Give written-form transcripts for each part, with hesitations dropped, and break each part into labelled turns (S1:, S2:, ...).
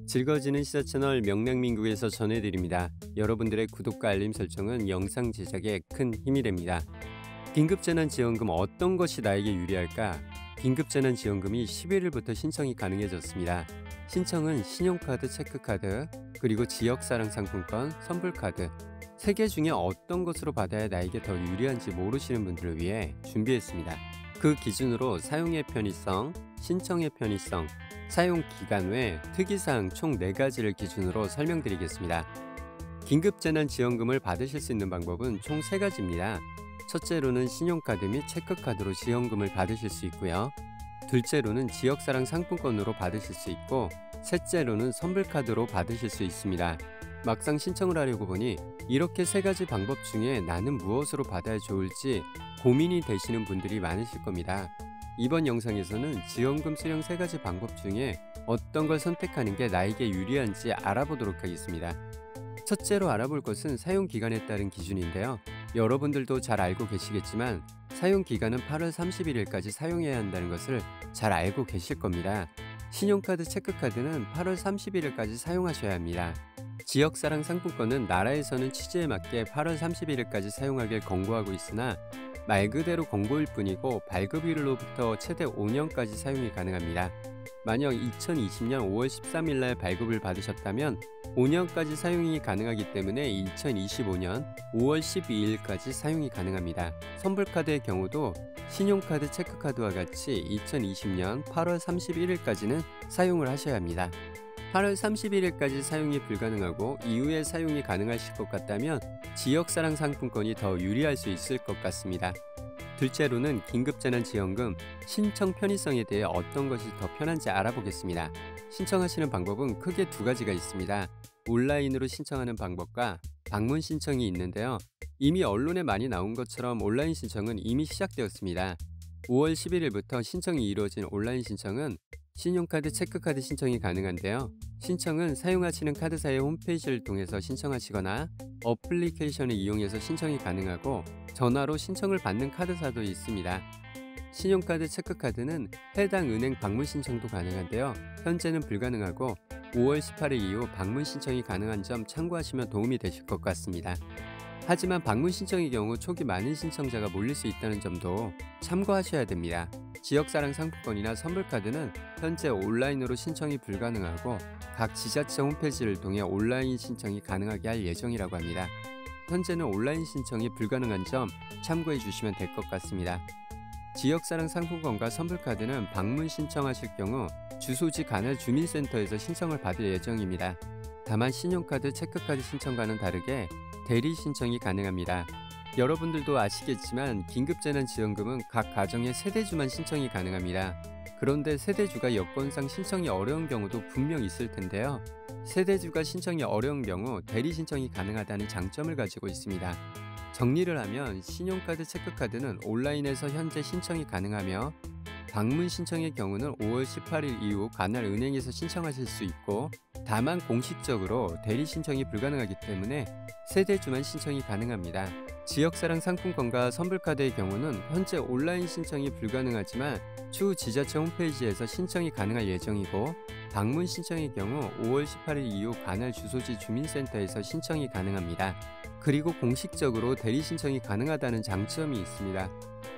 S1: 즐거워지는 시사 채널 명랑민국에서 전해드립니다. 여러분들의 구독과 알림 설정은 영상 제작에 큰 힘이 됩니다. 긴급재난지원금 어떤 것이 나에게 유리할까? 긴급재난지원금이 11일부터 신청이 가능해졌습니다. 신청은 신용카드, 체크카드, 그리고 지역사랑 상품권, 선불카드 3개 중에 어떤 것으로 받아야 나에게 더 유리한지 모르시는 분들을 위해 준비했습니다. 그 기준으로 사용의 편의성, 신청의 편의성, 사용 기간 외 특이사항 총 4가지를 기준으로 설명드리겠습니다. 긴급재난지원금을 받으실 수 있는 방법은 총 3가지입니다. 첫째로는 신용카드 및 체크카드로 지원금을 받으실 수 있고요. 둘째로는 지역사랑 상품권으로 받으실 수 있고, 셋째로는 선불카드로 받으실 수 있습니다. 막상 신청을 하려고 보니 이렇게 3가지 방법 중에 나는 무엇으로 받아야 좋을지 고민이 되시는 분들이 많으실 겁니다. 이번 영상에서는 지원금 수령 3가지 방법 중에 어떤 걸 선택하는 게 나에게 유리한지 알아보도록 하겠습니다. 첫째로 알아볼 것은 사용기간에 따른 기준인데요. 여러분들도 잘 알고 계시겠지만 사용기간은 8월 31일까지 사용해야 한다는 것을 잘 알고 계실 겁니다. 신용카드, 체크카드는 8월 31일까지 사용하셔야 합니다. 지역사랑 상품권은 나라에서는 취지에 맞게 8월 31일까지 사용하길 권고하고 있으나 말 그대로 권고일 뿐이고 발급일로부터 최대 5년까지 사용이 가능합니다. 만약 2020년 5월 13일 날 발급을 받으셨다면 5년까지 사용이 가능하기 때문에 2025년 5월 12일까지 사용이 가능합니다. 선불카드의 경우도 신용카드, 체크카드와 같이 2020년 8월 31일까지는 사용을 하셔야 합니다. 8월 31일까지 사용이 불가능하고 이후에 사용이 가능하실 것 같다면 지역사랑 상품권이 더 유리할 수 있을 것 같습니다. 둘째로는 긴급재난지원금 신청 편의성에 대해 어떤 것이 더 편한지 알아보겠습니다. 신청하시는 방법은 크게 2가지가 있습니다. 온라인으로 신청하는 방법과 방문 신청이 있는데요. 이미 언론에 많이 나온 것처럼 온라인 신청은 이미 시작되었습니다. 5월 11일부터 신청이 이루어진 온라인 신청은 신용카드, 체크카드 신청이 가능한데요. 신청은 사용하시는 카드사의 홈페이지를 통해서 신청하시거나 어플리케이션을 이용해서 신청이 가능하고 전화로 신청을 받는 카드사도 있습니다. 신용카드, 체크카드는 해당 은행 방문 신청도 가능한데요. 현재는 불가능하고 5월 18일 이후 방문 신청이 가능한 점 참고하시면 도움이 되실 것 같습니다. 하지만 방문 신청의 경우 초기 많은 신청자가 몰릴 수 있다는 점도 참고하셔야 됩니다. 지역사랑 상품권이나 선불카드는 현재 온라인으로 신청이 불가능하고 각 지자체 홈페이지를 통해 온라인 신청이 가능하게 할 예정이라고 합니다. 현재는 온라인 신청이 불가능한 점 참고해 주시면 될 것 같습니다. 지역사랑 상품권과 선불카드는 방문 신청하실 경우 주소지 관할 주민센터에서 신청을 받을 예정입니다. 다만 신용카드, 체크카드 신청과는 다르게 대리 신청이 가능합니다. 여러분들도 아시겠지만 긴급재난지원금은 각 가정의 세대주만 신청이 가능합니다. 그런데 세대주가 여건상 신청이 어려운 경우도 분명 있을 텐데요. 세대주가 신청이 어려운 경우 대리 신청이 가능하다는 장점을 가지고 있습니다. 정리를 하면 신용카드, 체크카드는 온라인에서 현재 신청이 가능하며 방문 신청의 경우는 5월 18일 이후 관할 은행에서 신청하실 수 있고, 다만 공식적으로 대리 신청이 불가능하기 때문에 세대주만 신청이 가능합니다. 지역사랑 상품권과 선불카드의 경우는 현재 온라인 신청이 불가능하지만 추후 지자체 홈페이지에서 신청이 가능할 예정이고, 방문 신청의 경우 5월 18일 이후 관할 주소지 주민센터에서 신청이 가능합니다. 그리고 공식적으로 대리 신청이 가능하다는 장점이 있습니다.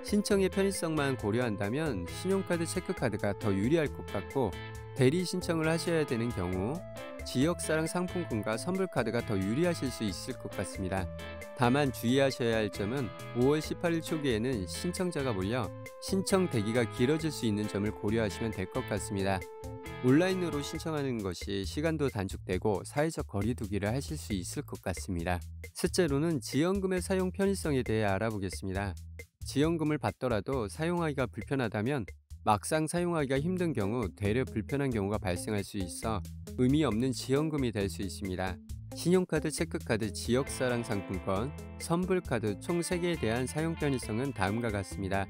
S1: 신청의 편의성만 고려한다면 신용카드, 체크카드가 더 유리할 것 같고, 대리 신청을 하셔야 되는 경우 지역사랑 상품권과 선불카드가 더 유리하실 수 있을 것 같습니다. 다만 주의하셔야 할 점은 5월 18일 초기에는 신청자가 몰려 신청 대기가 길어질 수 있는 점을 고려하시면 될 것 같습니다. 온라인으로 신청하는 것이 시간도 단축되고 사회적 거리두기를 하실 수 있을 것 같습니다. 셋째로는 지원금의 사용 편의성에 대해 알아보겠습니다. 지원금을 받더라도 사용하기가 불편하다면 막상 사용하기가 힘든 경우 되려 불편한 경우가 발생할 수 있어 의미 없는 지원금이 될 수 있습니다. 신용카드, 체크카드, 지역사랑 상품권, 선불카드 총 3개에 대한 사용 편의성은 다음과 같습니다.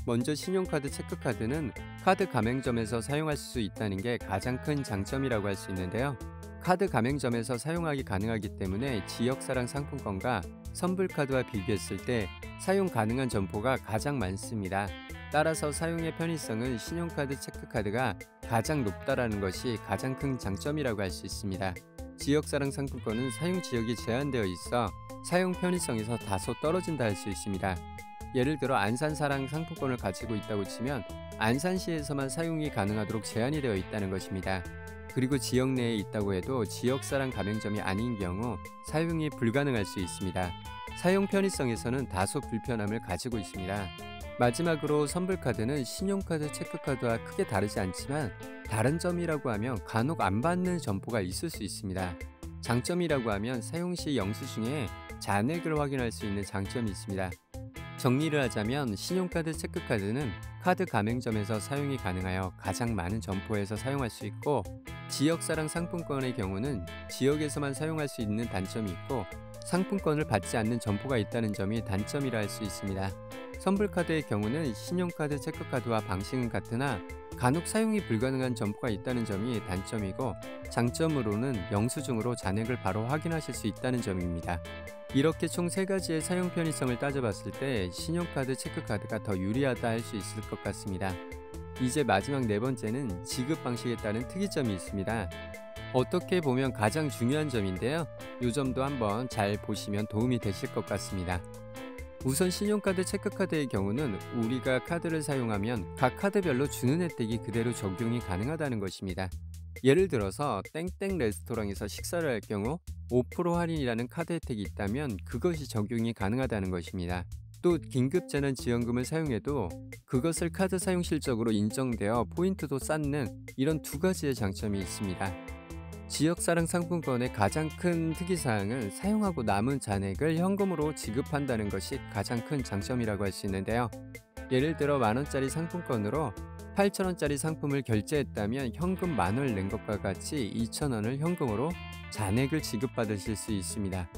S1: 먼저 신용카드, 체크카드는 카드 가맹점에서 사용할 수 있다는 게 가장 큰 장점이라고 할 수 있는데요. 카드 가맹점에서 사용하기 가능하기 때문에 지역사랑 상품권과 선불카드와 비교했을 때 사용 가능한 점포가 가장 많습니다. 따라서 사용의 편의성은 신용카드, 체크카드가 가장 높다라는 것이 가장 큰 장점이라고 할 수 있습니다. 지역사랑 상품권은 사용 지역이 제한되어 있어 사용 편의성에서 다소 떨어진다 할 수 있습니다. 예를 들어 안산사랑 상품권을 가지고 있다고 치면 안산시에서만 사용이 가능하도록 제한이 되어 있다는 것입니다. 그리고 지역 내에 있다고 해도 지역사랑 가맹점이 아닌 경우 사용이 불가능할 수 있습니다. 사용 편의성에서는 다소 불편함을 가지고 있습니다. 마지막으로 선불카드는 신용카드, 체크카드와 크게 다르지 않지만 다른 점이라고 하면 간혹 안 받는 점포가 있을 수 있습니다. 장점이라고 하면 사용 시 영수증에 잔액을 확인할 수 있는 장점이 있습니다. 정리를 하자면 신용카드, 체크카드는 카드 가맹점에서 사용이 가능하여 가장 많은 점포에서 사용할 수 있고, 지역사랑 상품권의 경우는 지역에서만 사용할 수 있는 단점이 있고 상품권을 받지 않는 점포가 있다는 점이 단점이라 할 수 있습니다. 선불카드의 경우는 신용카드, 체크카드와 방식은 같으나 간혹 사용이 불가능한 점포가 있다는 점이 단점이고, 장점으로는 영수증으로 잔액을 바로 확인하실 수 있다는 점입니다. 이렇게 총 3가지의 사용 편의성을 따져봤을 때 신용카드, 체크카드가 더 유리하다 할 수 있을 것 같습니다. 이제 마지막 4번째는 지급 방식에 따른 특이점이 있습니다. 어떻게 보면 가장 중요한 점인데요. 이 점도 한번 잘 보시면 도움이 되실 것 같습니다. 우선 신용카드, 체크카드의 경우는 우리가 카드를 사용하면 각 카드별로 주는 혜택이 그대로 적용이 가능하다는 것입니다. 예를 들어서 땡땡 레스토랑에서 식사를 할 경우 5% 할인이라는 카드 혜택이 있다면 그것이 적용이 가능하다는 것입니다. 또 긴급재난지원금을 사용해도 그것을 카드 사용 실적으로 인정되어 포인트도 쌓는 이런 2가지의 장점이 있습니다. 지역사랑 상품권의 가장 큰 특이사항은 사용하고 남은 잔액을 현금으로 지급한다는 것이 가장 큰 장점이라고 할 수 있는데요. 예를 들어 만원짜리 상품권으로 8,000원짜리 상품을 결제했다면 현금 10,000원을 낸 것과 같이 2,000원을 현금으로 잔액을 지급받으실 수 있습니다.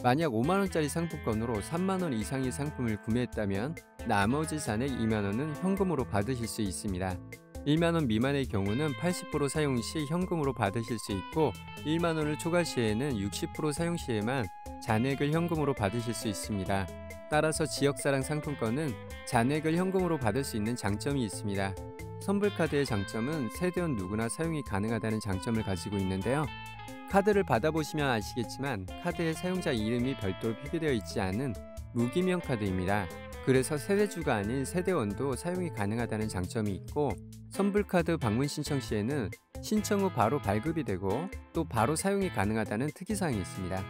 S1: 만약 50,000원짜리 상품권으로 30,000원 이상의 상품을 구매했다면 나머지 잔액 20,000원은 현금으로 받으실 수 있습니다. 10,000원 미만의 경우는 80% 사용 시 현금으로 받으실 수 있고, 10,000원을 초과 시에는 60% 사용 시에만 잔액을 현금으로 받으실 수 있습니다. 따라서 지역사랑 상품권은 잔액을 현금으로 받을 수 있는 장점이 있습니다. 선불카드의 장점은 세대원 누구나 사용이 가능하다는 장점을 가지고 있는데요. 카드를 받아보시면 아시겠지만 카드에 사용자 이름이 별도로 표기되어 있지 않은 무기명 카드입니다. 그래서 세대주가 아닌 세대원도 사용이 가능하다는 장점이 있고, 선불카드 방문 신청 시에는 신청 후 바로 발급이 되고 또 바로 사용이 가능하다는 특이사항이 있습니다.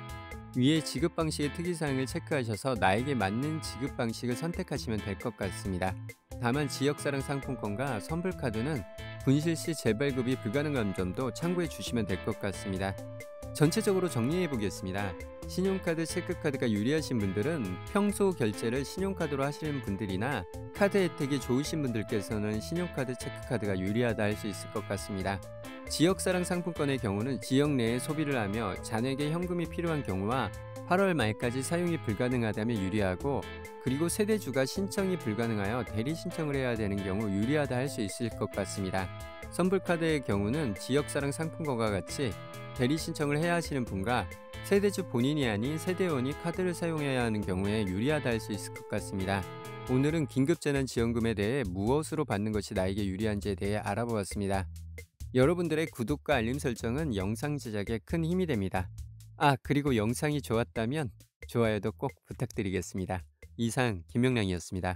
S1: 위의 지급 방식의 특이사항을 체크하셔서 나에게 맞는 지급 방식을 선택하시면 될 것 같습니다. 다만 지역사랑 상품권과 선불카드는 분실 시 재발급이 불가능한 점도 참고해 주시면 될 것 같습니다. 전체적으로 정리해 보겠습니다. 신용카드, 체크카드가 유리하신 분들은 평소 결제를 신용카드로 하시는 분들이나 카드 혜택이 좋으신 분들께서는 신용카드, 체크카드가 유리하다 할 수 있을 것 같습니다. 지역사랑 상품권의 경우는 지역 내에 소비를 하며 잔액의 현금이 필요한 경우와 8월 말까지 사용이 불가능하다면 유리하고, 그리고 세대주가 신청이 불가능하여 대리 신청을 해야 되는 경우 유리하다 할 수 있을 것 같습니다. 선불카드의 경우는 지역사랑 상품권과 같이 대리 신청을 해야 하시는 분과 세대주 본인이 아닌 세대원이 카드를 사용해야 하는 경우에 유리하다 할 수 있을 것 같습니다. 오늘은 긴급재난지원금에 대해 무엇으로 받는 것이 나에게 유리한지에 대해 알아보았습니다. 여러분들의 구독과 알림 설정은 영상 제작에 큰 힘이 됩니다. 그리고 영상이 좋았다면 좋아요도 꼭 부탁드리겠습니다. 이상 김명량이었습니다.